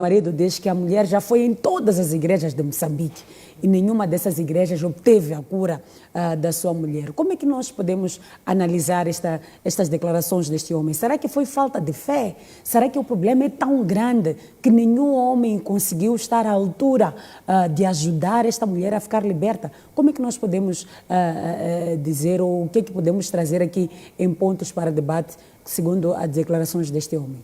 O marido diz que a mulher já foi em todas as igrejas de Moçambique e nenhuma dessas igrejas obteve a cura da sua mulher. Como é que nós podemos analisar estas declarações deste homem? Será que foi falta de fé? Será que o problema é tão grande que nenhum homem conseguiu estar à altura de ajudar esta mulher a ficar liberta? Como é que nós podemos dizer, ou o que é que podemos trazer aqui em pontos para debate, segundo as declarações deste homem?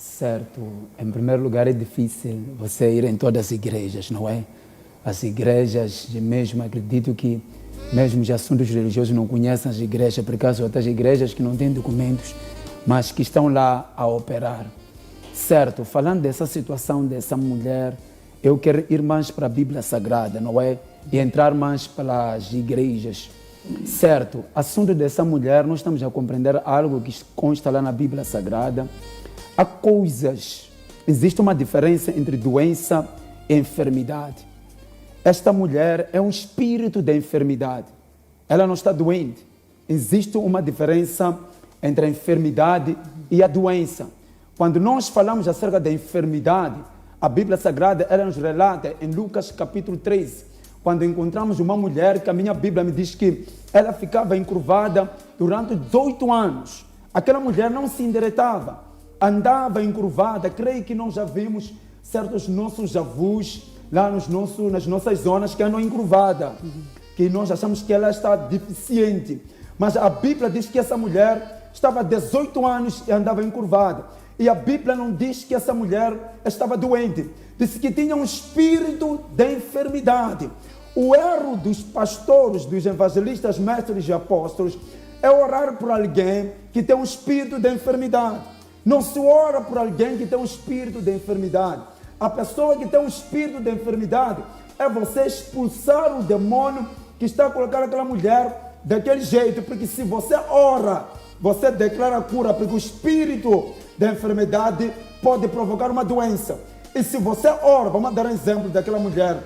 Certo. Em primeiro lugar, é difícil você ir em todas as igrejas, não é? As igrejas, mesmo acredito que mesmo os assuntos religiosos não conhecem as igrejas, por causa de outras igrejas que não têm documentos, mas que estão lá a operar. Certo, falando dessa situação dessa mulher, eu quero ir mais para a Bíblia Sagrada, não é? E entrar mais pelas igrejas. Certo, assunto dessa mulher, nós estamos a compreender algo que consta lá na Bíblia Sagrada. Há coisas, existe uma diferença entre doença e enfermidade. Esta mulher é um espírito da enfermidade. Ela não está doente. Existe uma diferença entre a enfermidade e a doença. Quando nós falamos acerca da enfermidade, a Bíblia Sagrada ela nos relata em Lucas capítulo 13, quando encontramos uma mulher que a minha Bíblia me diz que ela ficava encurvada durante 18 anos. Aquela mulher não se endireitava. Andava encurvada. Creio que nós já vimos certos nossos avós lá nas nossas zonas que andam encurvada, que nós achamos que ela está deficiente. Mas a Bíblia diz que essa mulher estava há 18 anos e andava encurvada. E a Bíblia não diz que essa mulher estava doente. Diz que tinha um espírito de enfermidade. O erro dos pastores, dos evangelistas, mestres e apóstolos é orar por alguém que tem um espírito de enfermidade. Não se ora por alguém que tem um espírito de enfermidade. A pessoa que tem um espírito de enfermidade é você expulsar o demônio que está a colocar aquela mulher daquele jeito. Porque se você ora, você declara a cura, porque o espírito da enfermidade pode provocar uma doença. E se você ora, vamos dar um exemplo daquela mulher.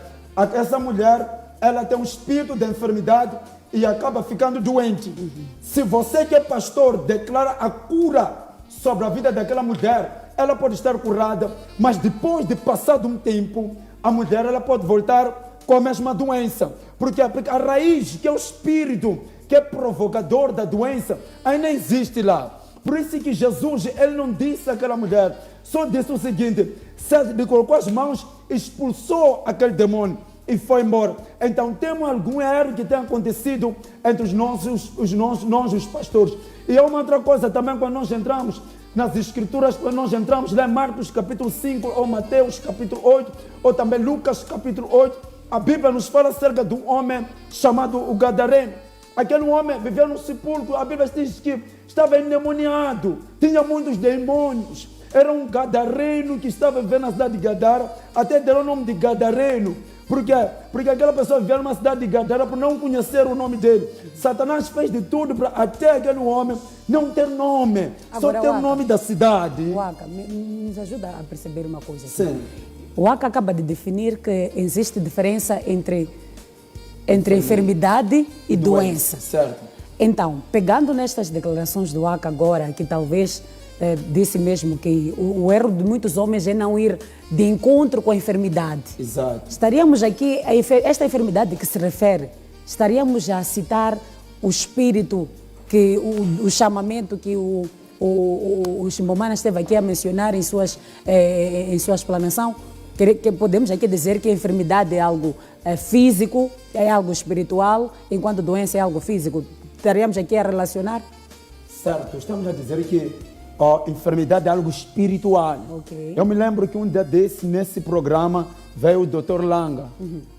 Essa mulher, ela tem um espírito de enfermidade e acaba ficando doente. Se você que é pastor declara a cura sobre a vida daquela mulher, ela pode estar curada, mas depois de passado um tempo, a mulher ela pode voltar com a mesma doença. Porque a raiz, que é o espírito, que é provocador da doença, ainda existe lá. Por isso que Jesus, ele não disse àquela mulher, só disse o seguinte: ele colocou as mãos, expulsou aquele demônio e foi embora. Então temos algum erro que tem acontecido entre nós, os pastores. E há uma outra coisa também, quando nós entramos nas escrituras, quando nós entramos lá em Marcos capítulo 5, ou Mateus capítulo 8, ou também Lucas capítulo 8, a Bíblia nos fala acerca de um homem chamado o Gadareno. Aquele homem vivia num sepulcro, a Bíblia diz que estava endemoniado, tinha muitos demônios. Era um gadareno que estava vivendo na cidade de Gadara, até deram o nome de Gadareno. Por quê? Porque aquela pessoa vivia numa cidade de Gadara por não conhecer o nome dele. Satanás fez de tudo para até aquele homem não ter nome, agora, só ter o nome da cidade. Waka, nos ajuda a perceber uma coisa. Sim. O Waka acaba de definir que existe diferença entre enfermidade e doença. Certo. Então, pegando nestas declarações do Waka agora, que talvez disse mesmo que o erro de muitos homens é não ir de encontro com a enfermidade. Exato. Estaríamos aqui, esta enfermidade que se refere, estaríamos a citar o espírito, que o chamamento que o Chimbomana esteve aqui a mencionar em sua explanação, que podemos aqui dizer que a enfermidade é algo físico, é algo espiritual, enquanto doença é algo físico. Estaríamos aqui a relacionar? Certo, estamos a dizer que a enfermidade é algo espiritual. Okay. Eu me lembro que um dia desse, nesse programa, veio o Dr. Langa.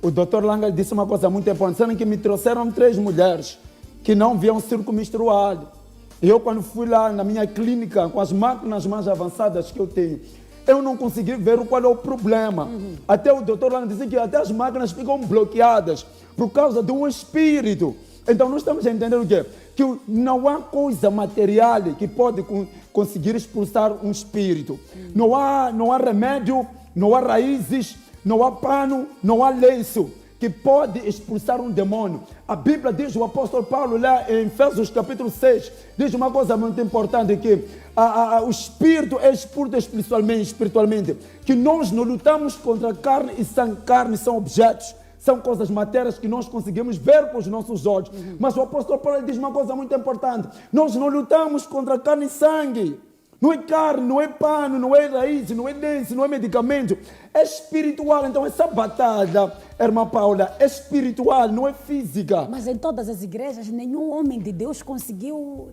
O Dr. Langa disse uma coisa muito importante, sendo que me trouxeram 3 mulheres que não viam círculo menstrual. E eu, quando fui lá na minha clínica, com as máquinas mais avançadas que eu tenho, eu não consegui ver qual é o problema. Até o Dr. Langa disse que até as máquinas ficam bloqueadas por causa de um espírito. Então nós estamos a entender o quê? Que não há coisa material que pode conseguir expulsar um espírito. Não há remédio, não há raízes, não há pano, não há lenço que pode expulsar um demônio. A Bíblia diz, o apóstolo Paulo lá em Efésios capítulo 6, diz uma coisa muito importante, que o espírito é expulso espiritualmente, que nós não lutamos contra carne e sangue. Carne são objetos, são coisas matérias que nós conseguimos ver com os nossos olhos. Mas o apóstolo Paulo diz uma coisa muito importante: nós não lutamos contra carne e sangue. Não é carne, não é pano, não é raiz, não é dente, não é medicamento. É espiritual. Então essa batalha, irmã Paula, é espiritual, não é física. Mas em todas as igrejas, nenhum homem de Deus conseguiu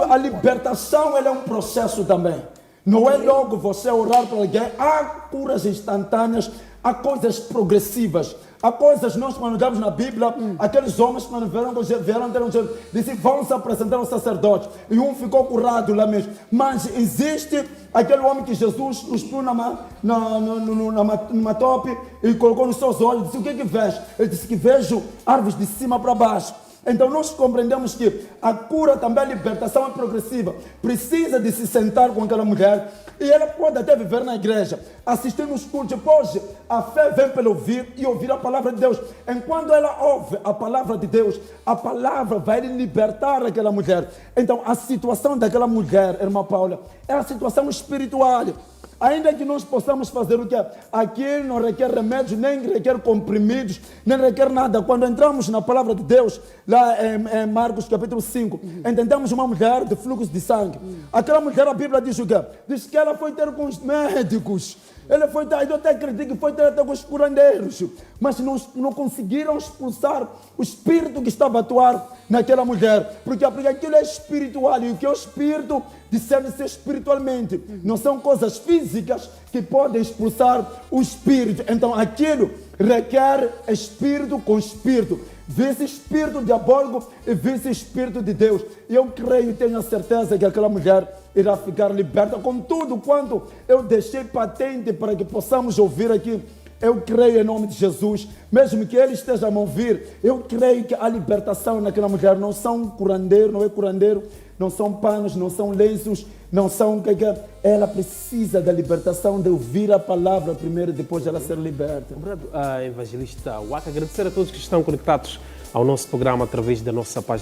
A libertação ela é um processo também. Não é logo você orar para alguém. Há curas instantâneas, há coisas progressivas. Há coisas, nós quando olhamos na Bíblia, aqueles homens quando disseram, vão se apresentar ao sacerdote. E um ficou curado lá mesmo. Mas existe aquele homem que Jesus cuspiu numa tope e colocou nos seus olhos. Disse, o que é que vês? Ele disse que vejo árvores de cima para baixo. Então nós compreendemos que a cura também, a libertação é progressiva. Precisa de se sentar com aquela mulher e ela pode até viver na igreja, assistir nos cultos. Pois a fé vem pelo ouvir e ouvir a palavra de Deus. Enquanto ela ouve a palavra de Deus, a palavra vai libertar aquela mulher. Então a situação daquela mulher, irmã Paula, é a situação espiritual. Ainda que nós possamos fazer o que aqui não requer remédios, nem requer comprimidos, nem requer nada. Quando entramos na palavra de Deus, lá em Marcos capítulo 5, entendemos uma mulher de fluxo de sangue. Aquela mulher, a Bíblia diz o quê? Diz que ela foi ter com os médicos. Ele foi ter, eu até acredito que foi ter até com os curandeiros, mas não conseguiram expulsar o espírito que estava a atuar naquela mulher, porque aquilo é espiritual, e o que é o espírito discerne-se espiritualmente, não são coisas físicas que podem expulsar o espírito. Então aquilo requer espírito com espírito, vice espírito diabólico e vice espírito de Deus. E eu creio e tenho a certeza que aquela mulher irá ficar liberta com tudo quanto eu deixei patente para que possamos ouvir aqui. Eu creio em nome de Jesus, mesmo que ele esteja a ouvir, eu creio que a libertação naquela mulher não são curandeiro, não é curandeiro, não são panos, não são lenços, não são... Ela precisa da libertação, de ouvir a palavra primeiro, depois de ela ser liberta. Obrigado, evangelista Waka. Agradecer a todos que estão conectados ao nosso programa através da nossa página